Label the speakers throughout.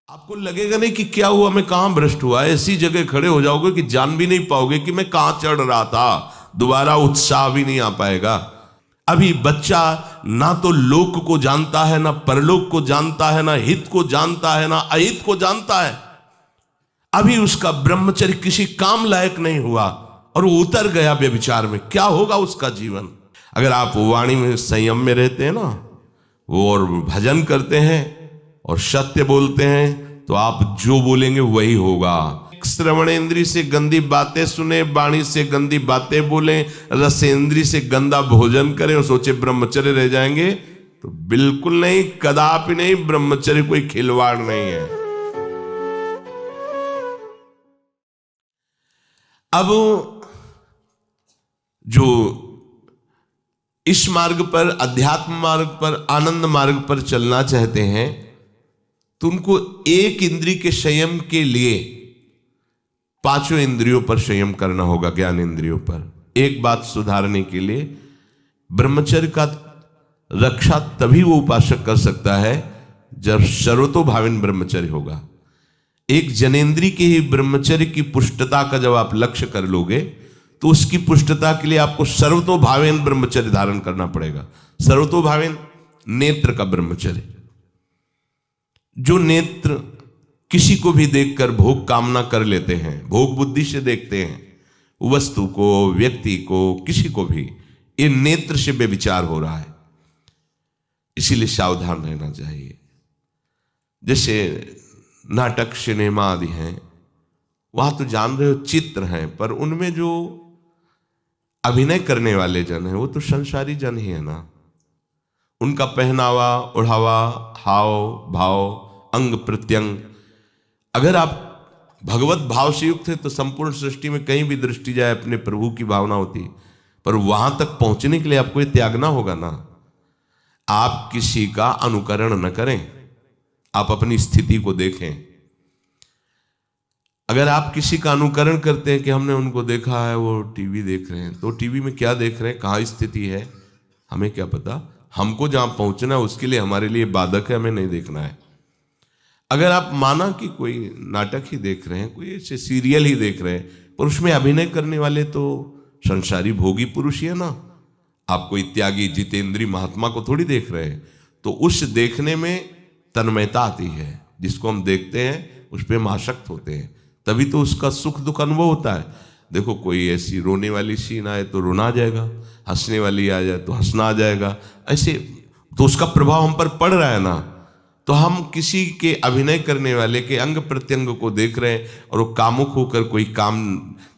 Speaker 1: आपको लगेगा नहीं कि क्या हुआ, मैं कहां भ्रष्ट हुआ, ऐसी जगह खड़े हो जाओगे कि जान भी नहीं पाओगे कि मैं कहां चढ़ रहा था, दोबारा उत्साह भी नहीं आ पाएगा। अभी बच्चा ना तो लोक को जानता है, ना परलोक को जानता है, ना हित को जानता है, ना अहित को जानता है। अभी उसका ब्रह्मचर्य किसी काम लायक नहीं हुआ और वो उतर गया व्यभिचार में, क्या होगा उसका जीवन। अगर आप वाणी में संयम में रहते हैं ना, वो और भजन करते हैं और सत्य बोलते हैं, तो आप जो बोलेंगे वही होगा। श्रवणेंद्री से गंदी बातें सुने, वाणी से गंदी बातें बोले, रसेंद्री से गंदा भोजन करें और सोचे ब्रह्मचर्य रह जाएंगे, तो बिल्कुल नहीं, कदापि नहीं। ब्रह्मचर्य कोई खिलवाड़ नहीं है। अब जो इस मार्ग पर, अध्यात्म मार्ग पर, आनंद मार्ग पर चलना चाहते हैं, तो उनको एक इंद्रिय के संयम के लिए पांचों इंद्रियों पर संयम करना होगा, ज्ञान इंद्रियों पर। एक बात सुधारने के लिए ब्रह्मचर्य का रक्षा तभी वो उपासक कर सकता है जब सर्वतोभावेन ब्रह्मचर्य होगा। एक जनेन्द्रीय के ही ब्रह्मचर्य की पुष्टता का जब आप लक्ष्य कर लोगे, तो उसकी पुष्टता के लिए आपको सर्वतोभावेन ब्रह्मचर्य धारण करना पड़ेगा। सर्वतोभावेन नेत्र का ब्रह्मचर्य, जो नेत्र किसी को भी देखकर भोग कामना कर लेते हैं, भोग बुद्धि से देखते हैं वस्तु को, व्यक्ति को, किसी को भी, ये नेत्र से व्यभिचार हो रहा है। इसीलिए सावधान रहना चाहिए। जैसे नाटक, सिनेमा आदि हैं, वहां तो जान रहे हो चित्र हैं, पर उनमें जो अभिनय करने वाले जन हैं वो तो संसारी जन ही है ना। उनका पहनावा, ओढ़ावा, हाव भाव, अंग प्रत्यंग, अगर आप भगवत भाव से युक्त है तो संपूर्ण सृष्टि में कहीं भी दृष्टि जाए अपने प्रभु की भावना होती है। पर वहां तक पहुंचने के लिए आपको ये त्यागना होगा ना। आप किसी का अनुकरण न करें, आप अपनी स्थिति को देखें। अगर आप किसी का अनुकरण करते हैं कि हमने उनको देखा है, वो टीवी देख रहे हैं, तो टीवी में क्या देख रहे हैं, कहाँ स्थिति है, हमें क्या पता। हमको जहां पहुंचना है उसके लिए हमारे लिए बाधक है, हमें नहीं देखना है। अगर आप माना कि कोई नाटक ही देख रहे हैं, कोई ऐसे सीरियल ही देख रहे हैं, पर उसमें अभिनय करने वाले तो संसारी भोगी पुरुष ही है ना। आप कोई त्यागी जितेंद्री महात्मा को थोड़ी देख रहे हैं। तो उस देखने में तन्मयता आती है, जिसको हम देखते हैं उस पर हम आसक्त होते हैं, तभी तो उसका सुख दुख अनुभव होता है। देखो कोई ऐसी रोने वाली सीन आए तो रोना आ जाएगा, हंसने वाली आ जाए तो हंसना आ जाएगा, ऐसे तो उसका प्रभाव हम पर पड़ रहा है ना। तो हम किसी के अभिनय करने वाले के अंग प्रत्यंग को देख रहे हैं और वो कामुक होकर कोई काम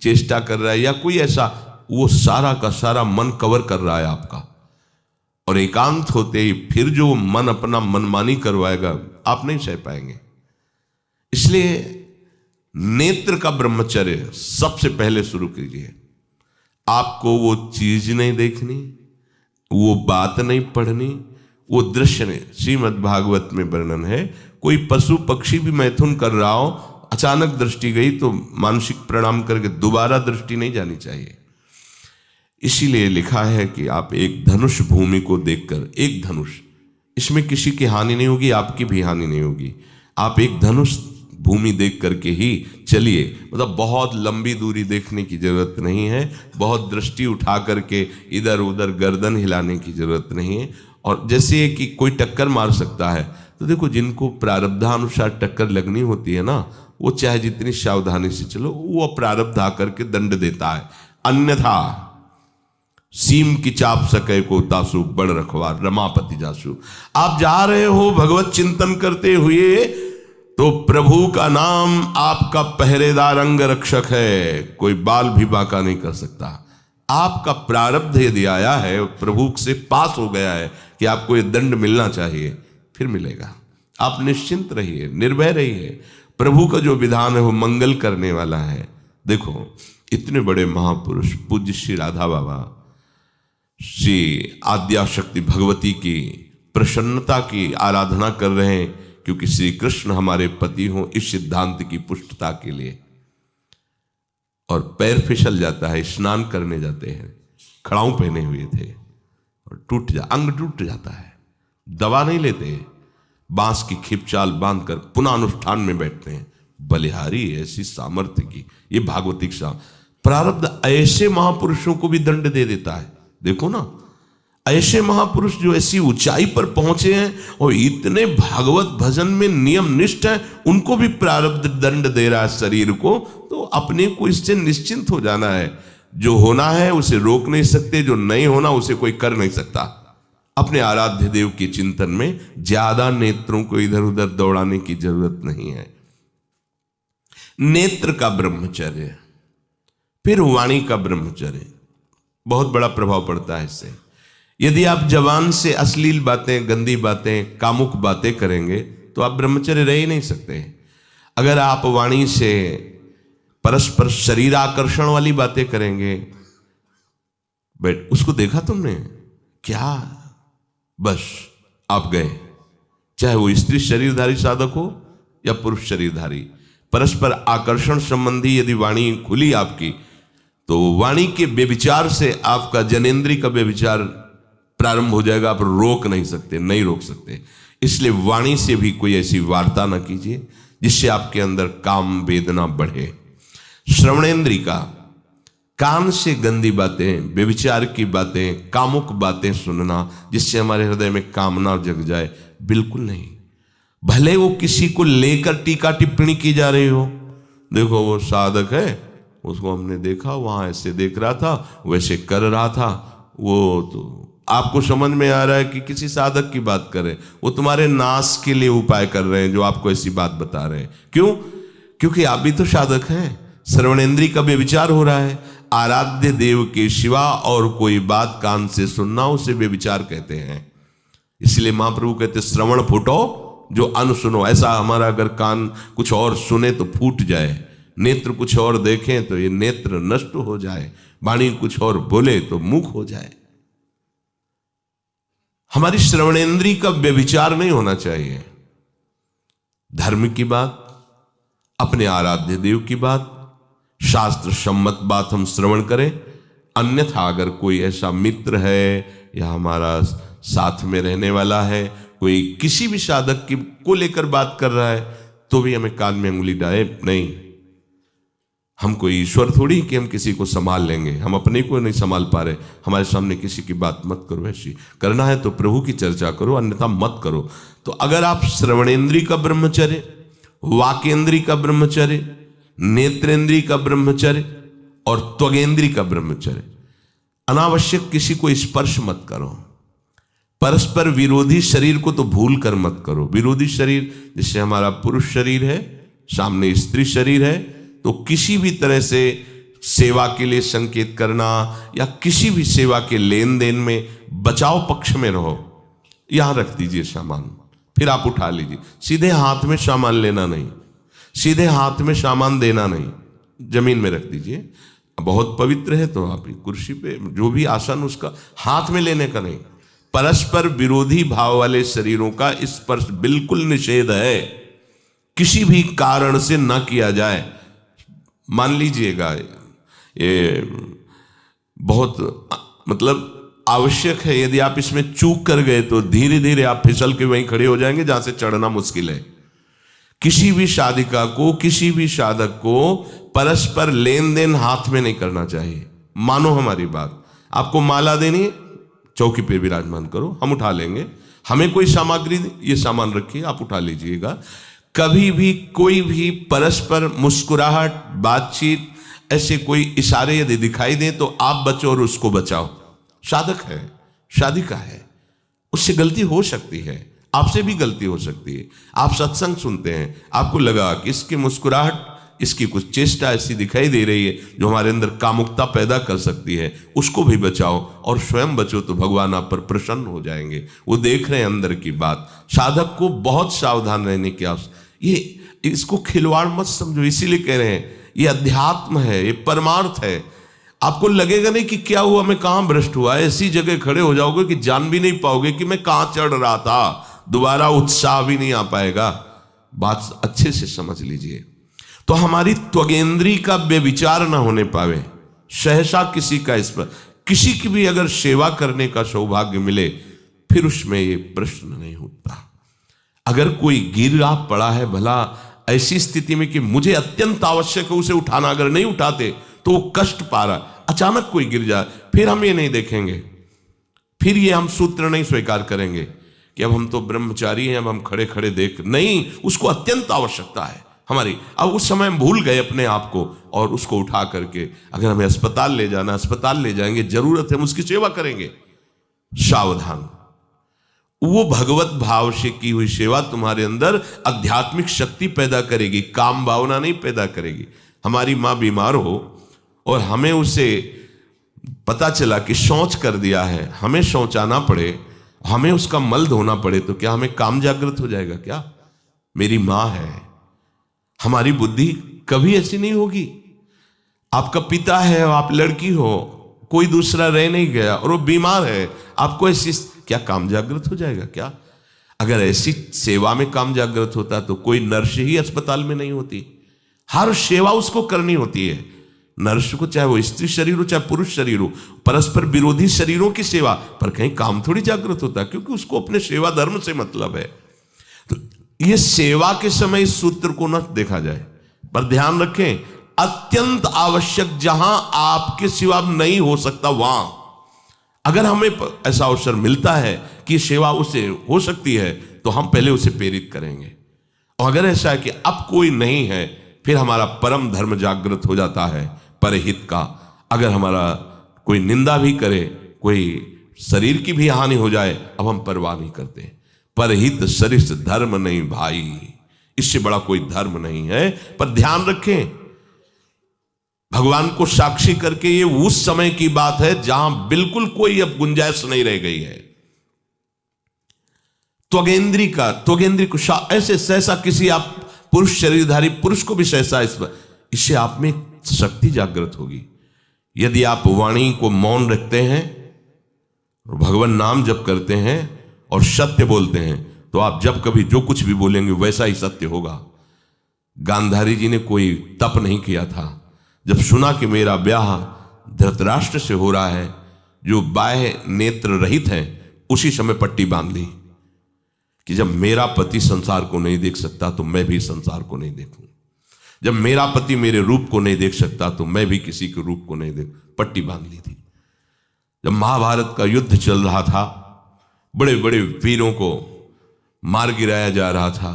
Speaker 1: चेष्टा कर रहा है, या कोई ऐसा, वो सारा का सारा मन कवर कर रहा है आपका, और एकांत होते ही फिर जो मन अपना मनमानी करवाएगा, आप नहीं सह पाएंगे। इसलिए नेत्र का ब्रह्मचर्य सबसे पहले शुरू कीजिए। आपको वो चीज नहीं देखनी, वो बात नहीं पढ़नी, वो दृश्य नहीं। श्रीमद् भागवत में वर्णन है, कोई पशु पक्षी भी मैथुन कर रहा हो, अचानक दृष्टि गई तो मानसिक प्रणाम करके दोबारा दृष्टि नहीं जानी चाहिए। इसीलिए लिखा है कि आप एक धनुष भूमि को देखकर, एक धनुष, इसमें किसी की हानि नहीं होगी, आपकी भी हानि नहीं होगी। आप एक धनुष भूमि देख करके ही चलिए। मतलब बहुत लंबी दूरी देखने की जरूरत नहीं है, बहुत दृष्टि उठा करके इधर उधर गर्दन हिलाने की जरूरत नहीं है। और जैसे कि कोई टक्कर मार सकता है, तो देखो जिनको प्रारब्धानुसार टक्कर लगनी होती है ना, वो चाहे जितनी सावधानी से चलो, वो प्रारब्ध आकर के दंड देता है। अन्यथा सीम की चाप सके को तासु, बड़ रखवार रमापति जासु। आप जा रहे हो भगवत चिंतन करते हुए, तो प्रभु का नाम आपका पहरेदार अंग रक्षक है, कोई बाल भी बांका नहीं कर सकता। आपका प्रारब्ध यदि आया है, प्रभु से पास हो गया है कि आपको ये दंड मिलना चाहिए, फिर मिलेगा। आप निश्चिंत रहिए, निर्भय रहिए। प्रभु का जो विधान है वो मंगल करने वाला है। देखो इतने बड़े महापुरुष पूज्य श्री राधा बाबा, श्री आद्याशक्ति भगवती की प्रसन्नता की आराधना कर रहे हैं, क्योंकि श्री कृष्ण हमारे पति हों, इस सिद्धांत की पुष्टता के लिए। और पैर फिसल जाता है, स्नान करने जाते हैं, खड़ाऊं पहने हुए थे और अंग टूट जाता है, दवा नहीं लेते, बांस की खिपचाल बांधकर पुनः अनुष्ठान में बैठते हैं। बलिहारी ऐसी सामर्थ्य की, ये भागवतिक प्रारब्ध ऐसे महापुरुषों को भी दंड दे देता है। देखो ना, ऐसे महापुरुष जो ऐसी ऊंचाई पर पहुंचे हैं और इतने भागवत भजन में नियम निष्ठ है, उनको भी प्रारब्ध दंड दे रहा है शरीर को। तो अपने को इससे निश्चिंत हो जाना है। जो होना है उसे रोक नहीं सकते, जो नहीं होना उसे कोई कर नहीं सकता। अपने आराध्य देव के चिंतन में ज्यादा नेत्रों को इधर उधर दौड़ाने की जरूरत नहीं है। नेत्र का ब्रह्मचर्य, फिर वाणी का ब्रह्मचर्य, बहुत बड़ा प्रभाव पड़ता है इससे। यदि आप जवान से अश्लील बातें, गंदी बातें, कामुक बातें करेंगे तो आप ब्रह्मचर्य रह ही नहीं सकते। अगर आप वाणी से परस्पर शरीर आकर्षण वाली बातें करेंगे, बट उसको देखा तुमने क्या, बस आप गए। चाहे वो स्त्री शरीरधारी साधक हो या पुरुष शरीरधारी, परस्पर आकर्षण संबंधी यदि वाणी खुली आपकी, तो वाणी के व्यभिचार से आपका जनेंद्री का व्यभिचार प्रारंभ हो जाएगा। आप रोक नहीं सकते, नहीं रोक सकते। इसलिए वाणी से भी कोई ऐसी वार्ता ना कीजिए जिससे आपके अंदर काम वेदना बढ़े। श्रवणेंद्री का, कान से गंदी बातें, व्यभिचार की बातें, कामुक बातें सुनना जिससे हमारे हृदय में कामना जग जाए, बिल्कुल नहीं। भले वो किसी को लेकर टीका टिप्पणी की जा रही हो, देखो वो साधक है, उसको हमने देखा वहां ऐसे देख रहा था, वैसे कर रहा था, वो तो आपको समझ में आ रहा है कि किसी साधक की बात कर रहे हैं, वो तुम्हारे नाश के लिए उपाय कर रहे हैं जो आपको ऐसी बात बता रहे हैं। क्यों? क्योंकि आप भी तो साधक हैं। श्रवणेंद्री का व्यभिचार हो रहा है। आराध्य देव के सिवा और कोई बात कान से सुनना उसे व्यभिचार कहते हैं। इसलिए महाप्रभु कहते श्रवण फूटो जो अन सुनो। ऐसा हमारा अगर कान कुछ और सुने तो फूट जाए, नेत्र कुछ और देखें तो ये नेत्र नष्ट हो जाए, वाणी कुछ और बोले तो मुख हो जाए। हमारी श्रवणेंद्री का व्यभिचार नहीं होना चाहिए। धर्म की बात, अपने आराध्य देव की बात, शास्त्र सम्मत बात हम श्रवण करें। अन्यथा अगर कोई ऐसा मित्र है या हमारा साथ में रहने वाला है, कोई किसी भी साधक की को लेकर बात कर रहा है, तो भी हमें कान में उंगली डाले नहीं। हम कोई ईश्वर थोड़ी कि हम किसी को संभाल लेंगे, हम अपने को नहीं संभाल पा रहे। हमारे सामने किसी की बात मत करो, ऐसी करना है तो प्रभु की चर्चा करो, अन्यथा मत करो। तो अगर आप श्रवणेंद्री का ब्रह्मचर्य, वाकेंद्री का ब्रह्मचर्य, नेत्रेंद्री का ब्रह्मचर्य और त्वगेंद्री का ब्रह्मचर्य, अनावश्यक किसी को स्पर्श मत करो। परस्पर विरोधी शरीर को तो भूल कर मत करो। विरोधी शरीर जिससे हमारा पुरुष शरीर है, सामने स्त्री शरीर है, तो किसी भी तरह से सेवा के लिए संकेत करना या किसी भी सेवा के लेन देन में बचाव पक्ष में रहो। यहां रख दीजिए सामान, फिर आप उठा लीजिए। सीधे हाथ में सामान लेना नहीं, सीधे हाथ में सामान देना नहीं, जमीन में रख दीजिए। बहुत पवित्र है तो आप कुर्सी पे जो भी आसन उसका हाथ में लेने का नहीं। परस्पर विरोधी भाव वाले शरीरों का स्पर्श बिल्कुल निषेध है, किसी भी कारण से न किया जाए। मान लीजिएगा ये बहुत मतलब आवश्यक है, यदि आप इसमें चूक कर गए तो धीरे धीरे आप फिसल के वहीं खड़े हो जाएंगे जहां से चढ़ना मुश्किल है। किसी भी साधिका को, किसी भी साधक को परस्पर लेन देन हाथ में नहीं करना चाहिए। मानो हमारी बात, आपको माला देनी है, चौकी पे विराजमान करो, हम उठा लेंगे। हमें कोई सामग्री, ये सामान रखिए, आप उठा लीजिएगा। कभी भी कोई भी परस्पर मुस्कुराहट, बातचीत, ऐसे कोई इशारे यदि दिखाई दे तो आप बचो और उसको बचाओ। साधक है, साधिका है, उससे गलती हो सकती है, आपसे भी गलती हो सकती है। आप सत्संग सुनते हैं, आपको लगा कि इसकी मुस्कुराहट, इसकी कुछ चेष्टा ऐसी दिखाई दे रही है जो हमारे अंदर कामुकता पैदा कर सकती है, उसको भी बचाओ और स्वयं बचो, तो भगवान आप पर प्रसन्न हो जाएंगे। वो देख रहे हैं अंदर की बात। साधक को बहुत सावधान रहने की आवश्यकता। ये इसको खिलवाड़ मत समझो, इसीलिए कह रहे हैं ये अध्यात्म है, ये परमार्थ है। आपको लगेगा नहीं कि क्या हुआ, मैं कहां भ्रष्ट हुआ, ऐसी जगह खड़े हो जाओगे कि जान भी नहीं पाओगे कि मैं कहां चढ़ रहा था, दोबारा उत्साह भी नहीं आ पाएगा। बात अच्छे से समझ लीजिए। तो हमारी त्वगेंद्री का व्यभिचार ना होने पावे, सहसा किसी का इस पर, किसी की भी अगर सेवा करने का सौभाग्य मिले, फिर उसमें ये प्रश्न नहीं उठता। अगर कोई गिर आप पड़ा है भला ऐसी स्थिति में कि मुझे अत्यंत आवश्यक है उसे उठाना, अगर नहीं उठाते तो वो कष्ट पा रहा, अचानक कोई गिर जाए, फिर हम ये नहीं देखेंगे, फिर ये हम सूत्र नहीं स्वीकार करेंगे कि अब हम तो ब्रह्मचारी हैं, अब हम खड़े खड़े देख, नहीं, उसको अत्यंत आवश्यकता है हमारी। अब उस समय हम भूल गए अपने आप को और उसको उठा करके अगर हमें अस्पताल ले जाना, अस्पताल ले जाएंगे, जरूरत है हम उसकी सेवा करेंगे। सावधान, वो भगवत भाव से की हुई सेवा तुम्हारे अंदर आध्यात्मिक शक्ति पैदा करेगी, काम भावना नहीं पैदा करेगी। हमारी माँ बीमार हो और हमें उसे पता चला कि शौच कर दिया है, हमें शौचाना पड़े, हमें उसका मल धोना पड़े, तो क्या हमें काम जागृत हो जाएगा? क्या मेरी माँ है, हमारी बुद्धि कभी ऐसी नहीं होगी। आपका पिता है, आप लड़की हो, कोई दूसरा रह नहीं गया और वो बीमार है, आपको ऐसी क्या काम जागृत हो जाएगा? क्या अगर ऐसी सेवा में काम जागृत होता तो कोई नर्स ही अस्पताल में नहीं होती। हर सेवा उसको करनी होती है, नर्स को, चाहे वो स्त्री शरीर हो चाहे पुरुष शरीर हो, परस्पर विरोधी शरीरों की सेवा, पर कहीं काम थोड़ी जागृत होता है, क्योंकि उसको अपने सेवा धर्म से मतलब है। तो ये सेवा के समय इस सूत्र को न देखा जाए, पर ध्यान रखें, अत्यंत आवश्यक जहां आपके सिवा नहीं हो सकता वहां अगर हमें ऐसा अवसर मिलता है कि सेवा उसे हो सकती है तो हम पहले उसे प्रेरित करेंगे। और अगर ऐसा है कि अब कोई नहीं है, फिर हमारा परम धर्म जागृत हो जाता है परहित का। अगर हमारा कोई निंदा भी करे, कोई शरीर की भी हानि हो जाए, अब हम परवाह नहीं करते। परहित सरिस धर्म नहीं भाई, इससे बड़ा कोई धर्म नहीं है। पर ध्यान रखें, भगवान को साक्षी करके ये उस समय की बात है जहां बिल्कुल कोई अब गुंजाइश नहीं रह गई है। त्वगेंद्री को ऐसे सहसा किसी आप पुरुष शरीरधारी पुरुष को भी सहसा इससे आप में शक्ति जागृत होगी। यदि आप वाणी को मौन रखते हैं और भगवान नाम जप करते हैं और सत्य बोलते हैं, तो आप जब कभी जो कुछ भी बोलेंगे वैसा ही सत्य होगा। गांधारी जी ने कोई तप नहीं किया था, जब सुना कि मेरा ब्याह धृतराष्ट्र से हो रहा है जो बाह्य नेत्र रहित हैं, उसी समय पट्टी बांध ली कि जब मेरा पति संसार को नहीं देख सकता तो मैं भी संसार को नहीं देखूं, जब मेरा पति मेरे रूप को नहीं देख सकता तो मैं भी किसी के रूप को नहीं देख, पट्टी बांध ली थी। जब महाभारत का युद्ध चल रहा था, बड़े बड़े वीरों को मार गिराया जा रहा था,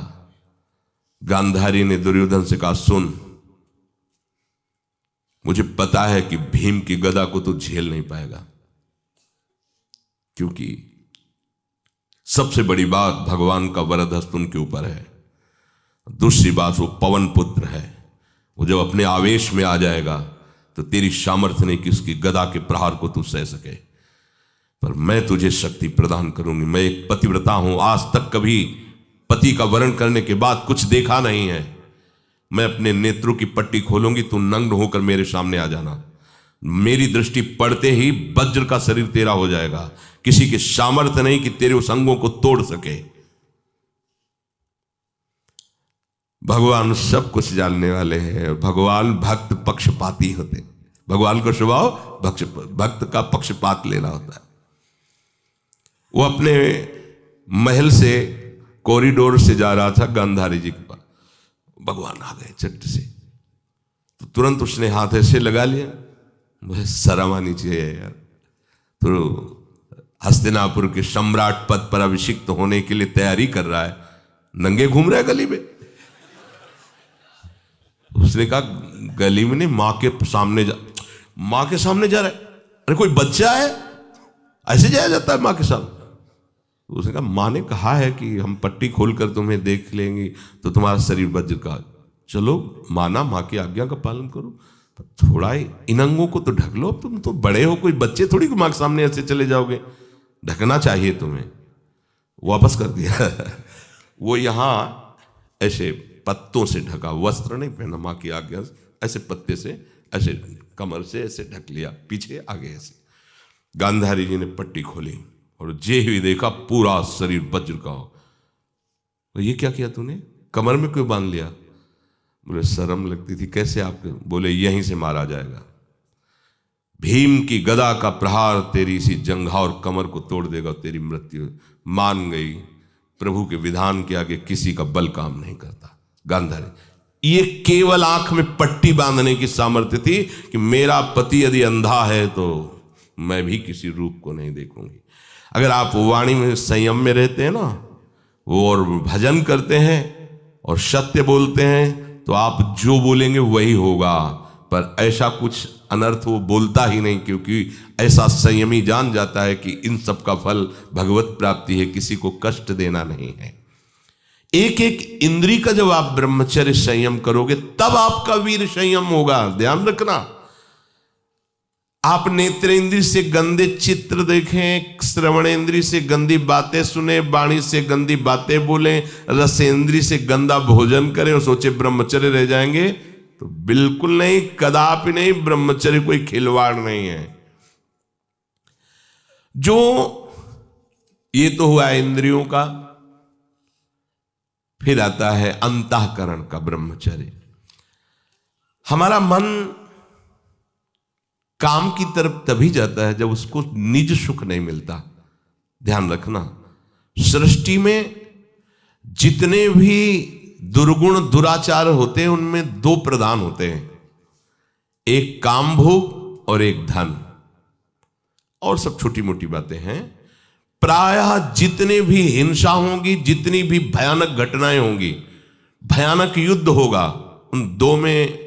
Speaker 1: गांधारी ने दुर्योधन से कहा, सुन, मुझे पता है कि भीम की गदा को तो झेल नहीं पाएगा, क्योंकि सबसे बड़ी बात भगवान का वरद हस्त उनके ऊपर है। दूसरी बात, वो पवन पुत्र है, वो जब अपने आवेश में आ जाएगा तो तेरी सामर्थ्य नहीं कि उसकी गदा के प्रहार को तू सह सके। पर मैं तुझे शक्ति प्रदान करूंगी। मैं एक पतिव्रता हूं, आज तक कभी पति का वरण करने के बाद कुछ देखा नहीं है। मैं अपने नेत्रों की पट्टी खोलूंगी, तू नग्न होकर मेरे सामने आ जाना। मेरी दृष्टि पड़ते ही वज्र का शरीर तेरा हो जाएगा, किसी के सामर्थ्य नहीं कि तेरे उस अंगों को तोड़ सके। भगवान सब कुछ जानने वाले हैं। भगवान भक्त पक्षपाती होते, भगवान का स्वभाव भक्त का पक्षपात लेना होता है। वो अपने महल से कॉरिडोर से जा रहा था गांधारी जी के पास, भगवान आ गए चट से, तो तुरंत उसने हाथ ऐसे लगा लिया, मुझे शर्म आनी चाहिए यार, तो हस्तिनापुर के सम्राट पद पर अभिषिक्त होने के लिए तैयारी कर रहा है, नंगे घूम रहा है गली में। उसने कहा, गली में नहीं, माँ के सामने जा रहा है। अरे कोई बच्चा है, ऐसे जाया जाता है माँ के सामने? उसने कहा, माँ ने कहा है कि हम पट्टी खोलकर तुम्हें देख लेंगे तो तुम्हारा शरीर वज्र का। चलो माना, माँ की आज्ञा का पालन करो, थोड़ा इन अंगों को तो ढक लो, तुम तो बड़े हो, कोई बच्चे थोड़ी माँ के सामने ऐसे चले जाओगे, ढकना चाहिए तुम्हें। वापस कर दिया। वो यहाँ ऐसे पत्तों से ढका, वस्त्र नहीं पहना, माँ की आज्ञा ऐसे पत्ते से ऐसे कमर से ऐसे ढक लिया, पीछे आगे ऐसे। गांधारी जी ने पट्टी खोली और जे ही देखा पूरा शरीर वज्र का हो। तो ये क्या किया तूने, कमर में क्यों बांध लिया? मुझे शर्म लगती थी, कैसे आपके? बोले यहीं से मारा जाएगा, भीम की गदा का प्रहार तेरी इसी जंघा और कमर को तोड़ देगा, तेरी मृत्यु। मान गई, प्रभु के विधान के आगे किसी का बल काम नहीं करता। गांधारी, ये केवल आंख में पट्टी बांधने की सामर्थ्य थी कि मेरा पति यदि अंधा है तो मैं भी किसी रूप को नहीं देखूंगी। अगर आप वाणी में संयम में रहते हैं ना, वो और भजन करते हैं और सत्य बोलते हैं, तो आप जो बोलेंगे वही होगा। पर ऐसा कुछ अनर्थ वो बोलता ही नहीं, क्योंकि ऐसा संयमी जान जाता है कि इन सब का फल भगवत प्राप्ति है, किसी को कष्ट देना नहीं है। एक एक इंद्री का जब आप ब्रह्मचर्य संयम करोगे तब आपका वीर संयम होगा। ध्यान रखना, आप नेत्रेंद्री से गंदे चित्र देखें, श्रवणेंद्री से गंदी बातें सुने, वाणी से गंदी बातें बोलें, रसेंद्री से गंदा भोजन करें और सोचे ब्रह्मचर्य रह जाएंगे, तो बिल्कुल नहीं, कदापि नहीं। ब्रह्मचर्य कोई खिलवाड़ नहीं है। जो ये तो हुआ इंद्रियों का, फिर आता है अंतःकरण का ब्रह्मचर्य। हमारा मन काम की तरफ तभी जाता है जब उसको निज सुख नहीं मिलता। ध्यान रखना, सृष्टि में जितने भी दुर्गुण दुराचार होते हैं उनमें दो प्रधान होते हैं, एक काम भोग और एक धन, और सब छोटी मोटी बातें हैं। प्रायः जितने भी हिंसा होंगी, जितनी भी भयानक घटनाएं होंगी, भयानक युद्ध होगा, उन दो में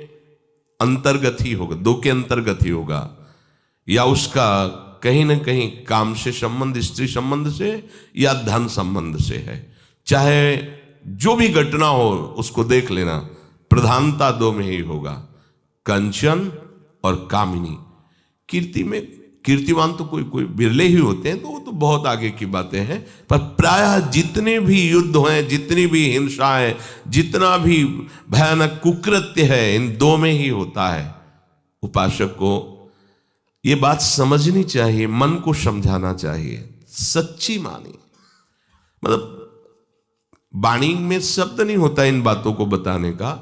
Speaker 1: अंतर्गत ही होगा, दो के अंतर्गत ही होगा। या उसका कहीं ना कहीं काम से संबंध, स्त्री संबंध से या धन संबंध से है। चाहे जो भी घटना हो उसको देख लेना, प्रधानता दो में ही होगा, कंचन और कामिनी। कीर्ति में कीर्तिवान तो कोई कोई बिरले ही होते हैं, तो वो तो बहुत आगे की बातें हैं। पर प्रायः जितने भी युद्ध हैं, जितनी भी हिंसा है, जितना भी भयानक कुकृत्य है, इन दो में ही होता है। उपासक को ये बात समझनी चाहिए, मन को समझाना चाहिए, सच्ची मानी। मतलब वाणी में शब्द नहीं होता इन बातों को बताने का,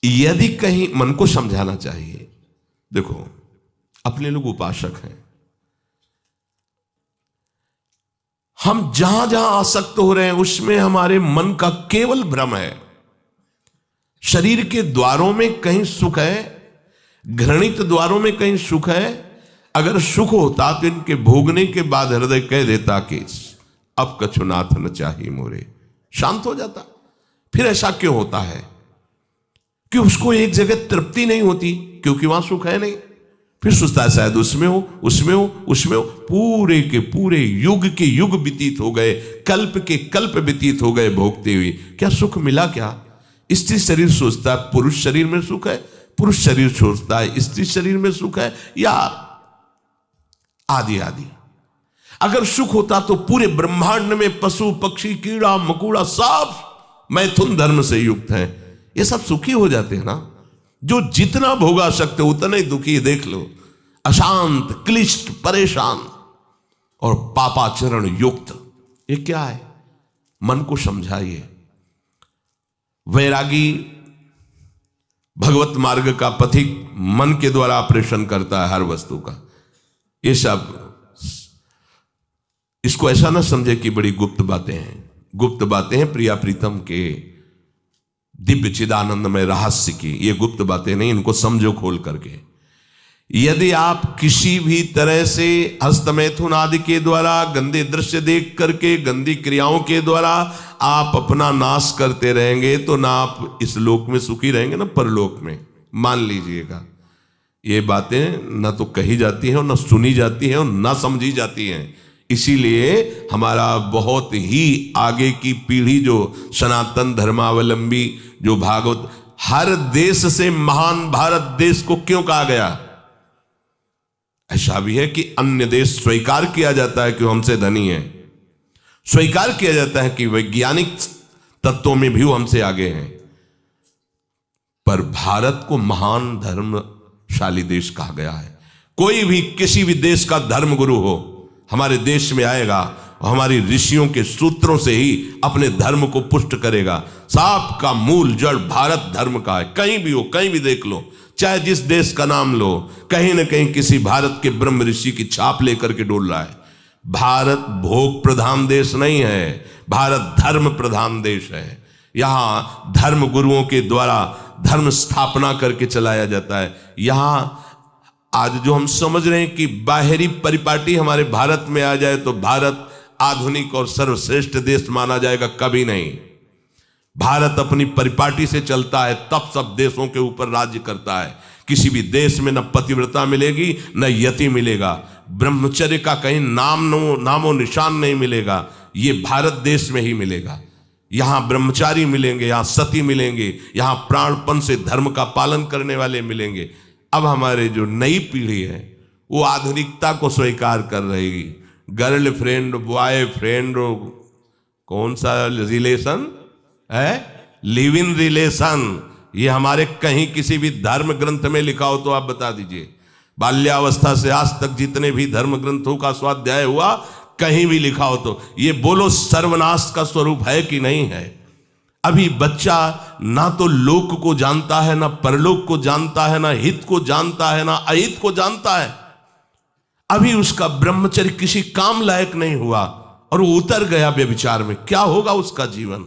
Speaker 1: यदि कहीं मन को समझाना चाहिए। देखो, अपने लोग उपासक हैं, हम जहां जहां आसक्त हो रहे हैं उसमें हमारे मन का केवल भ्रम है। शरीर के द्वारों में कहीं सुख है, घृणित द्वारों में कहीं सुख है। अगर सुख होता तो इनके भोगने के बाद हृदय कह देता कि अब कछुनाथ न चाहिए मोरे, शांत हो जाता। फिर ऐसा क्यों होता है कि उसको एक जगह तृप्ति नहीं होती, क्योंकि वहां सुख है नहीं। फिर सोचता है शायद उसमें हो, उसमें हो, उसमें हो। पूरे के पूरे युग के युग व्यतीत हो गए, कल्प के कल्प व्यतीत हो गए भोगते हुए, क्या सुख मिला? क्या स्त्री शरीर सोचता है पुरुष शरीर में सुख है, पुरुष शरीर सोचता है स्त्री शरीर में सुख है, या आदि आदि। अगर सुख होता तो पूरे ब्रह्मांड में पशु पक्षी कीड़ा मकोड़ा सब मैथुन धर्म से युक्त हैं, ये सब सुखी हो जाते हैं ना। जो जितना भोगा सकते उतना ही दुखी। देख लो, अशांत, क्लिष्ट, परेशान और पापाचरण युक्त, ये क्या है? मन को समझाइए। वैरागी भगवत मार्ग का पथिक मन के द्वारा ऑपरेशन करता है हर वस्तु का। ये सब, इसको ऐसा ना समझे कि बड़ी गुप्त बातें हैं। गुप्त बातें हैं प्रिया प्रीतम के दिव्य चिदानंदमय रहस्य की, ये गुप्त बातें नहीं, इनको समझो खोल करके। यदि आप किसी भी तरह से हस्तमैथुन आदि के द्वारा, गंदे दृश्य देख करके, गंदी क्रियाओं के द्वारा आप अपना नाश करते रहेंगे, तो ना आप इस लोक में सुखी रहेंगे ना परलोक में। मान लीजिएगा, ये बातें ना तो कही जाती हैं और ना सुनी जाती हैं और ना समझी जाती हैं। इसीलिए हमारा बहुत ही आगे की पीढ़ी जो सनातन धर्मावलंबी, जो भागवत, हर देश से महान भारत देश को क्यों कहा गया? ऐसा भी है कि अन्य देश स्वीकार किया जाता है कि वो हमसे धनी है, स्वीकार किया जाता है कि वैज्ञानिक तत्वों में भी वो हमसे आगे हैं, पर भारत को महान धर्मशाली देश कहा गया है। कोई भी किसी भी देश का धर्मगुरु हो हमारे देश में आएगा और हमारी ऋषियों के सूत्रों से ही अपने धर्म को पुष्ट करेगा। सांप का मूल जड़ भारत धर्म का है। कहीं भी हो, कहीं भी देख लो, चाहे जिस देश का नाम लो, कहीं ना कहीं किसी भारत के ब्रह्म ऋषि की छाप लेकर के डोल रहा है। भारत भोग प्रधान देश नहीं है, भारत धर्म प्रधान देश है। यहाँ धर्म गुरुओं के द्वारा धर्म स्थापना करके चलाया जाता है। यहाँ आज जो हम समझ रहे हैं कि बाहरी परिपाटी हमारे भारत में आ जाए तो भारत आधुनिक और सर्वश्रेष्ठ देश माना जाएगा, कभी नहीं। भारत अपनी परिपाटी से चलता है, तब सब देशों के ऊपर राज्य करता है। किसी भी देश में न पतिव्रता मिलेगी न यति मिलेगा, ब्रह्मचर्य का कहीं नामो निशान नहीं मिलेगा, ये भारत देश में ही मिलेगा। यहाँ ब्रह्मचारी मिलेंगे, यहाँ सती मिलेंगे, यहाँ प्राणपण से धर्म का पालन करने वाले मिलेंगे। अब हमारे जो नई पीढ़ी है वो आधुनिकता को स्वीकार कर रही। गर्लफ्रेंड बॉयफ्रेंड कौन सा रिलेशन है, लिव इन रिलेशन, ये हमारे कहीं किसी भी धर्म ग्रंथ में लिखा हो तो आप बता दीजिए। बाल्यावस्था से आज तक जितने भी धर्म ग्रंथों का स्वाध्याय हुआ कहीं भी लिखा हो तो ये बोलो सर्वनाश का स्वरूप है कि नहीं है। अभी बच्चा ना तो लोक को जानता है, ना परलोक को जानता है, ना हित को जानता है, ना अहित को जानता है। अभी उसका ब्रह्मचर्य किसी काम लायक नहीं हुआ और वो उतर गया व्यभिचार में। क्या होगा उसका जीवन,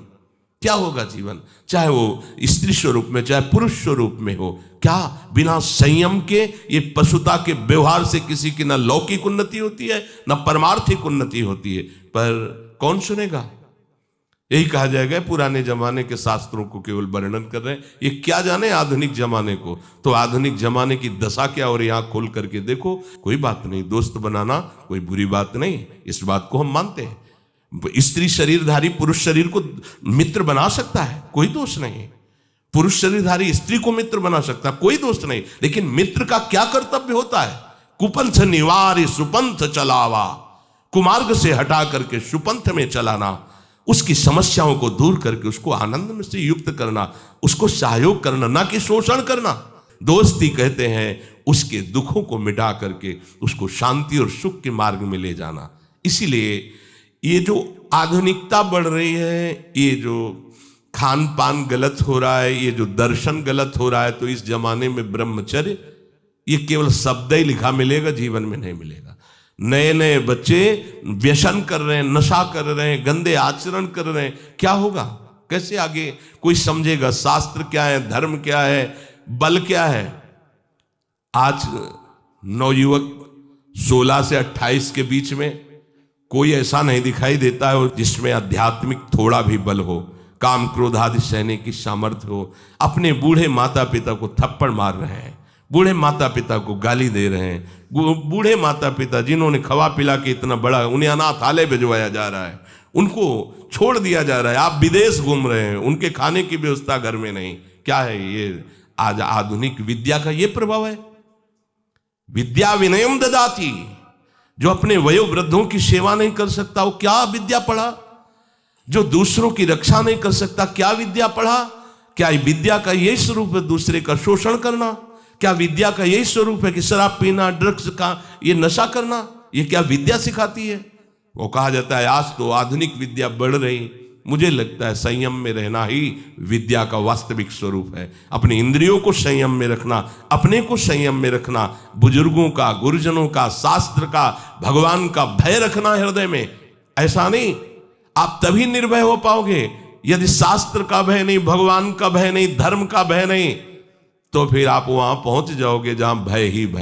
Speaker 1: क्या होगा जीवन, चाहे वो स्त्री स्वरूप में चाहे पुरुष स्वरूप में हो। क्या बिना संयम के ये पशुता के व्यवहार से किसी की ना लौकिक उन्नति होती है ना परमार्थिक उन्नति होती है। पर कौन सुनेगा, यही कहा जाएगा पुराने जमाने के शास्त्रों को केवल वर्णन कर रहे हैं, ये क्या जाने आधुनिक जमाने को। तो आधुनिक जमाने की दशा क्या हो रही है, आंख खोल करके देखो। कोई बात नहीं, दोस्त बनाना कोई बुरी बात नहीं, इस बात को हम मानते हैं। स्त्री शरीरधारी पुरुष शरीर को मित्र बना सकता है, कोई दोष नहीं। पुरुष शरीरधारी स्त्री को मित्र बना सकता है, कोई दोष नहीं। लेकिन मित्र का क्या कर्तव्य होता है, कुपंथ निवार सुपंथ चलावा, कुमार्ग से हटा करके सुपंथ में चलाना, उसकी समस्याओं को दूर करके उसको आनंद में से युक्त करना, उसको सहयोग करना, ना कि शोषण करना। दोस्ती कहते हैं उसके दुखों को मिटा करके उसको शांति और सुख के मार्ग में ले जाना। इसीलिए ये जो आधुनिकता बढ़ रही है, ये जो खान पान गलत हो रहा है, ये जो दर्शन गलत हो रहा है, तो इस जमाने में ब्रह्मचर्य ये केवल शब्द ही लिखा मिलेगा, जीवन में नहीं मिलेगा। नए नए बच्चे व्यसन कर रहे हैं, नशा कर रहे हैं, गंदे आचरण कर रहे हैं, क्या होगा, कैसे आगे कोई समझेगा शास्त्र क्या है, धर्म क्या है, बल क्या है। आज नवयुवक 16 से 28 के बीच में कोई ऐसा नहीं दिखाई देता है जिसमें आध्यात्मिक थोड़ा भी बल हो, काम क्रोध आदि सहने की सामर्थ्य हो। अपने बूढ़े माता पिता को थप्पड़ मार रहे हैं, बूढ़े माता पिता को गाली दे रहे हैं, बूढ़े माता पिता जिन्होंने खवा पिला के इतना बड़ा, उन्हें अनाथालय भिजवाया जा रहा है, उनको छोड़ दिया जा रहा है। आप विदेश घूम रहे हैं, उनके खाने की व्यवस्था घर में नहीं। क्या है ये, आज आधुनिक विद्या का ये प्रभाव है। विद्या विनयम ददाति, जो अपने वयोवृद्धों की सेवा नहीं कर सकता वो क्या विद्या पढ़ा, जो दूसरों की रक्षा नहीं कर सकता क्या विद्या पढ़ा। क्या विद्या का यही स्वरूप है दूसरे का शोषण करना, क्या विद्या का यही स्वरूप है कि शराब पीना, ड्रग्स का ये नशा करना, ये क्या विद्या सिखाती है। वो कहा जाता है आज तो आधुनिक विद्या बढ़ रही, मुझे लगता है संयम में रहना ही विद्या का वास्तविक स्वरूप है। अपनी इंद्रियों को संयम में रखना, अपने को संयम में रखना, बुजुर्गों का, गुरुजनों का, शास्त्र का, भगवान का भय रखना हृदय में। ऐसा नहीं, आप तभी निर्भय हो पाओगे यदि शास्त्र का भय नहीं, भगवान का भय नहीं, धर्म का भय नहीं, तो फिर आप वहां पहुंच जाओगे जहां भय ही भय।